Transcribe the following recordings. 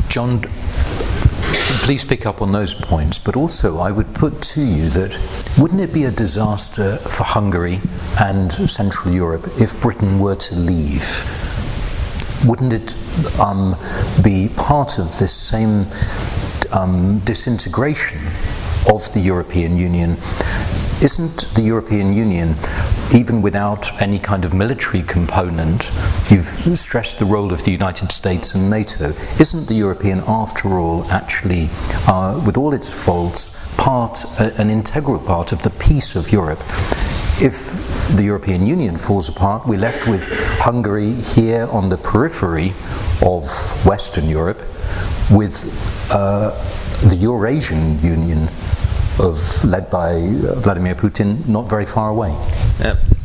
John, please pick up on those points, but also I would put to you that wouldn't it be a disaster for Hungary and Central Europe if Britain were to leave? Wouldn't it be part of this same disintegration of the European Union? Isn't the European Union, even without any kind of military component, you've stressed the role of the United States and NATO, isn't the European, after all, actually, with all its faults, an integral part of the peace of Europe? If the European Union falls apart, we're left with Hungary here on the periphery of Western Europe, with the Eurasian Union led by Vladimir Putin not very far away.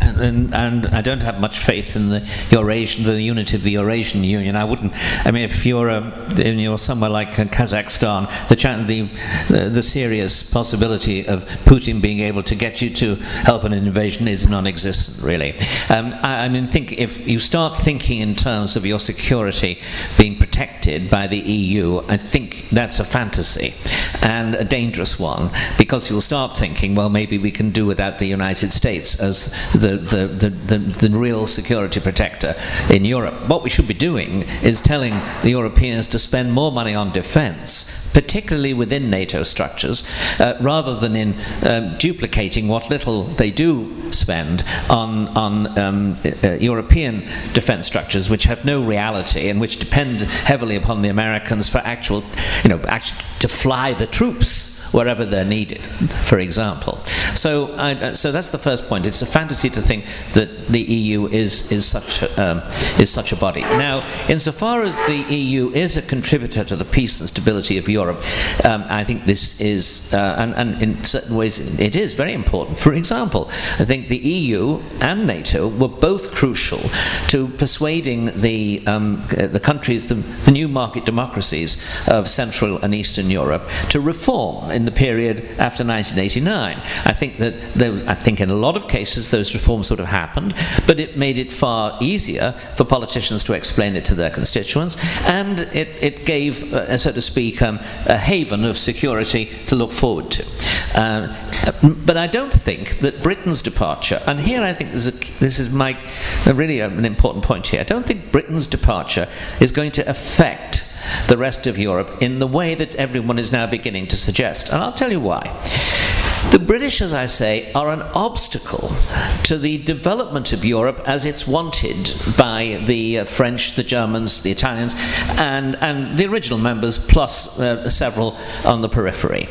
And I don't have much faith in the unity of the Eurasian Union. I wouldn't. I mean, if you're somewhere like Kazakhstan, the serious possibility of Putin being able to get you to help an invasion is non-existent, really. I mean, if you start thinking in terms of your security being protected by the EU, I think that's a fantasy and a dangerous one, because you'll start thinking, well, maybe we can do without the United States as the real security protector in Europe. What we should be doing is telling the Europeans to spend more money on defense, particularly within NATO structures, rather than in duplicating what little they do spend on European defense structures, which have no reality and which depend heavily upon the Americans for actually to fly the troops wherever they're needed, for example. So that's the first point. It's a fantasy to think that the EU is such a body. Now, insofar as the EU is a contributor to the peace and stability of Europe, I think this is, and in certain ways it is very important. For example, I think the EU and NATO were both crucial to persuading the countries, the new market democracies of Central and Eastern Europe, to reform in the period after 1989. I think in a lot of cases those reforms would have happened, but it made it far easier for politicians to explain it to their constituents, and it gave, so to speak, a haven of security to look forward to. But I don't think that Britain's departure, and here I think this is really an important point here, I don't think Britain's departure is going to affect the rest of Europe in the way that everyone is now beginning to suggest. And I'll tell you why. The British, as I say, are an obstacle to the development of Europe as it's wanted by the French, the Germans, the Italians, and the original members, plus several on the periphery.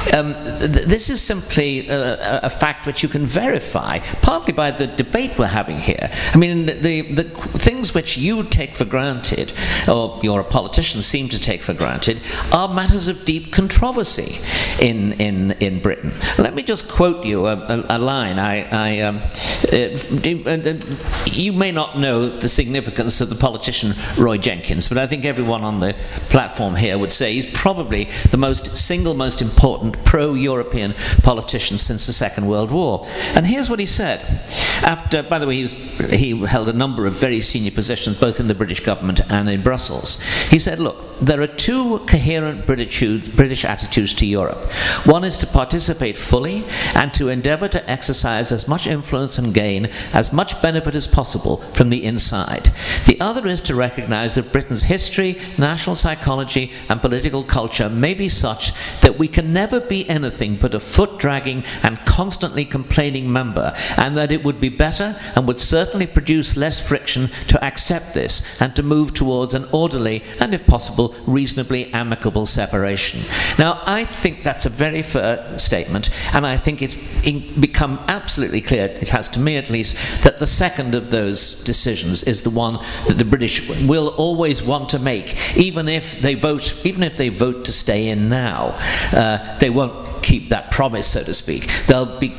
This is simply a fact which you can verify, partly by the debate we're having here. I mean, the things which you take for granted, or your politicians seem to take for granted, are matters of deep controversy in Britain. Let me just quote you a line. You may not know the significance of the politician Roy Jenkins, but I think everyone on the platform here would say he's probably the single most important pro-European politician since the Second World War. And here's what he said. After, by the way, he held a number of very senior positions both in the British government and in Brussels. He said, look, there are two coherent British attitudes to Europe. One is to participate fully and to endeavour to exercise as much influence and gain as much benefit as possible from the inside. The other is to recognise that Britain's history, national psychology and political culture may be such that we can never be anything but a foot-dragging and constantly complaining member, and that it would be better and would certainly produce less friction to accept this and to move towards an orderly and, if possible, reasonably amicable separation. Now, I think that's a very fair statement, and I think it's become absolutely clear, it has to me at least, that the second of those decisions is the one that the British will always want to make, even if they vote to stay in now. They won't keep that promise, so to speak. They'll be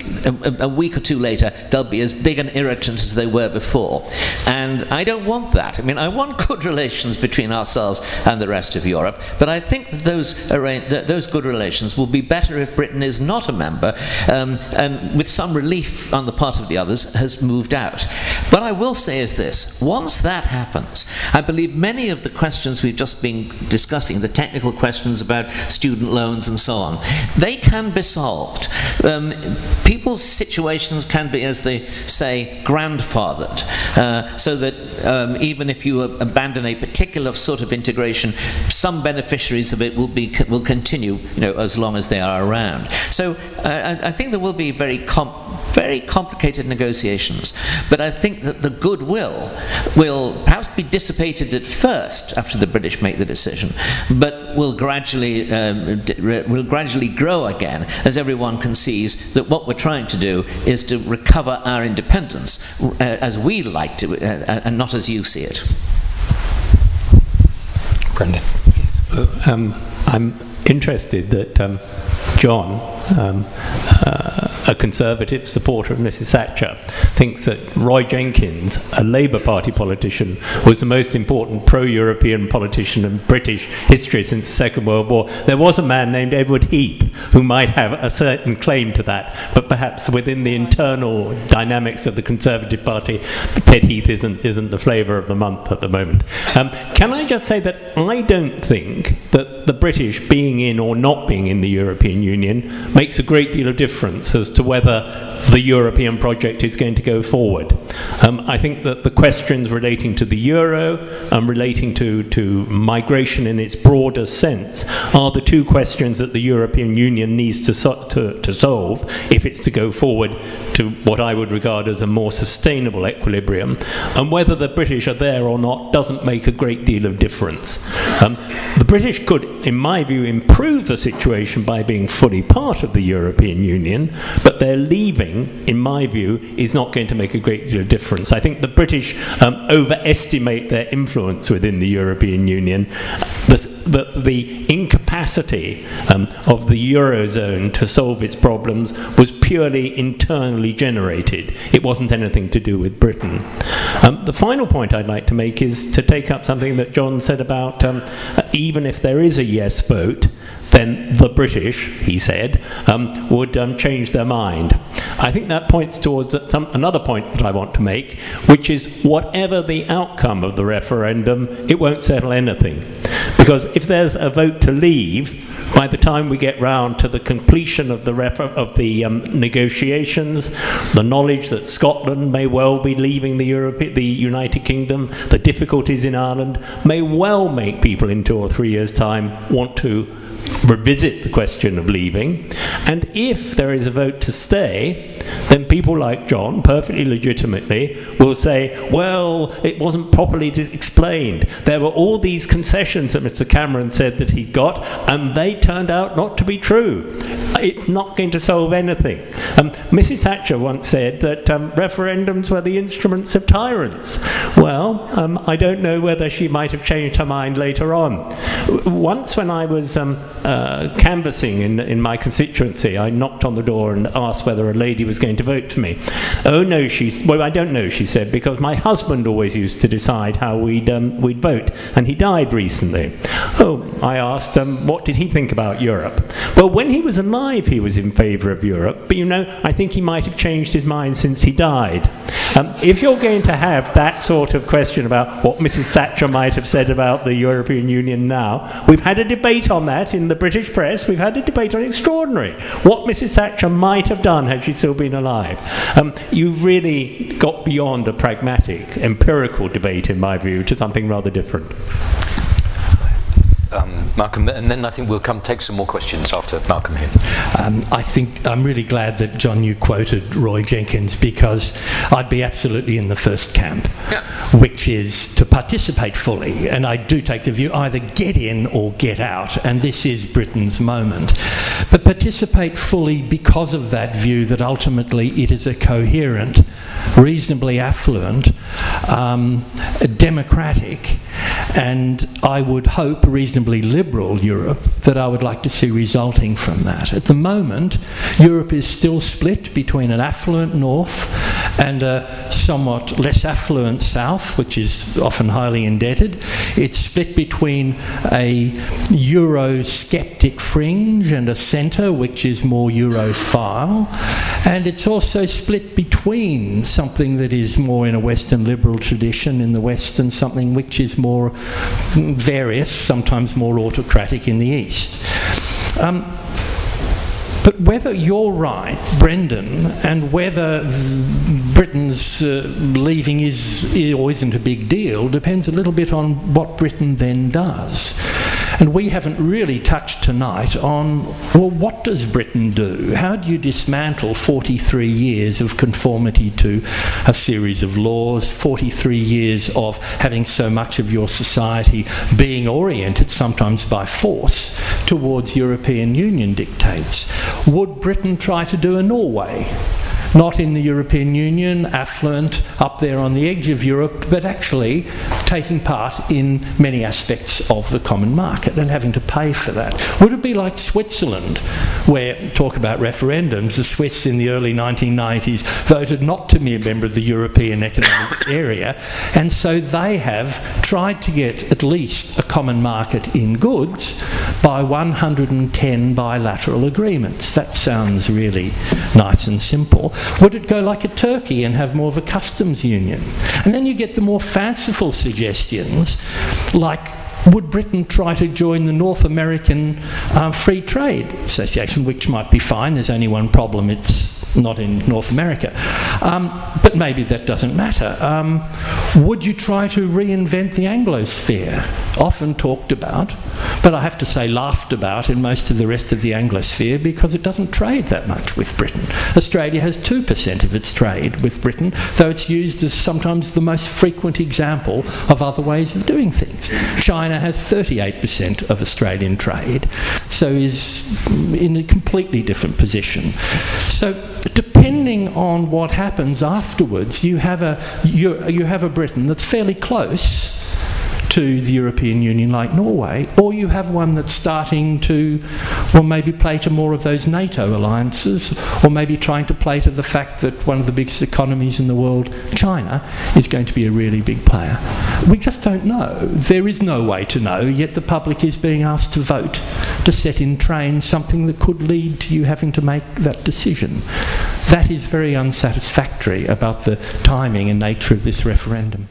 a week or two later, they'll be as big an irritant as they were before, and I don't want that. I mean, I want good relations between ourselves and the rest of Europe, but I think that those good relations will be better if Britain is not a member, and with some relief on the part of the others, has moved out. What I will say is this: once that happens, I believe many of the questions we've just been discussing, the technical questions about student loans and so on, they can be solved. People's situations can be, as they say, grandfathered, so that even if you abandon a particular sort of integration, some beneficiaries of it will continue, as long as they are around. So I think there will be very complicated negotiations, but I think that the goodwill will perhaps be dissipated at first after the British make the decision, but will gradually grow again as everyone concedes that what we're trying to do is to recover our independence as we like to, and not as you see it. Brendan. I'm interested that John, a Conservative supporter of Mrs. Thatcher, thinks that Roy Jenkins, a Labour Party politician, was the most important pro-European politician in British history since the Second World War. There was a man named Edward Heath who might have a certain claim to that, but perhaps within the internal dynamics of the Conservative Party, Ted Heath isn't the flavour of the month at the moment. Can I just say that I don't think that the British being in or not being in the European Union makes a great deal of difference as to whether the European project is going to go forward. I think that the questions relating to the euro and relating to migration in its broader sense are the two questions that the European Union needs to solve if it's to go forward to what I would regard as a more sustainable equilibrium. And whether the British are there or not doesn't make a great deal of difference. The British could, in my view, improve the situation by being fully part of the European Union, but their leaving, in my view, is not going to make a great deal of difference. I think the British overestimate their influence within the European Union. The incapacity of the Eurozone to solve its problems was purely internally generated. It wasn't anything to do with Britain. The final point I'd like to make is to take up something that John said about even if there is a yes vote, then the British, he said, would change their mind. I think that points towards another point that I want to make, which is whatever the outcome of the referendum, it won't settle anything. Because if there's a vote to leave, by the time we get round to the completion of the negotiations, the knowledge that Scotland may well be leaving the United Kingdom, the difficulties in Ireland, may well make people in 2 or 3 years' time want to revisit the question of leaving. And if there is a vote to stay, then people like John, perfectly legitimately, will say, well, it wasn't properly explained. There were all these concessions that Mr. Cameron said that he got, and they turned out not to be true. It's not going to solve anything. Mrs. Thatcher once said that referendums were the instruments of tyrants. Well, I don't know whether she might have changed her mind later on. Once when I was canvassing in my constituency, I knocked on the door and asked whether a lady was going to vote for me. Oh no, I don't know, she said, because my husband always used to decide how we'd vote, and he died recently. Oh, I asked, what did he think about Europe? Well, when he was alive, he was in favour of Europe, but I think he might have changed his mind since he died. If you're going to have that sort of question about what Mrs. Thatcher might have said about the European Union now, we've had a debate on that in the British press. We've had a debate on extraordinary. What Mrs. Thatcher might have done had she still been alive. You've really got beyond a pragmatic, empirical debate, in my view, to something rather different. Malcolm, and then I think we'll come take some more questions after Malcolm here. I think I'm really glad that, John, you quoted Roy Jenkins, because I'd be absolutely in the first camp, which is to participate fully. And I do take the view either get in or get out, and this is Britain's moment. But participate fully because of that view that ultimately it is a coherent, reasonably affluent, democratic, and I would hope a reasonably liberal Europe that I would like to see resulting from that. At the moment, Europe is still split between an affluent north and a somewhat less affluent south, which is often highly indebted. It's split between a Eurosceptic fringe and a centre which is more Europhile, and it's also split between something that is more in a Western liberal tradition in the West and something which is more various, sometimes more autocratic in the East. But whether you're right, Brendan, and whether Britain's leaving is or isn't a big deal depends a little bit on what Britain then does. And we haven't really touched tonight on, well, what does Britain do? How do you dismantle 43 years of conformity to a series of laws, 43 years of having so much of your society being oriented, sometimes by force, towards European Union dictates? Would Britain try to do a Norway? Not in the European Union, affluent, up there on the edge of Europe, but actually taking part in many aspects of the common market and having to pay for that. Would it be like Switzerland, where, talk about referendums, the Swiss in the early 1990s voted not to be a member of the European Economic Area, and so they have tried to get at least a common market in goods by 110 bilateral agreements. That sounds really nice and simple. Would it go like a Turkey and have more of a customs union? And then you get the more fanciful suggestions, like would Britain try to join the North American Free Trade Association, which might be fine, there's only one problem, it's not in North America. But maybe that doesn't matter. Would you try to reinvent the Anglosphere? Often talked about, but I have to say laughed about in most of the rest of the Anglosphere because it doesn't trade that much with Britain. Australia has 2% of its trade with Britain, though it's used as sometimes the most frequent example of other ways of doing things. China has 38% of Australian trade, so is in a completely different position. So depending on what happens afterwards, you have a Britain that's fairly close to the European Union like Norway, or you have one that's starting to, well, maybe play to more of those NATO alliances, or maybe trying to play to the fact that one of the biggest economies in the world, China, is going to be a really big player. We just don't know. There is no way to know, yet the public is being asked to vote to set in train something that could lead to you having to make that decision. That is very unsatisfactory about the timing and nature of this referendum.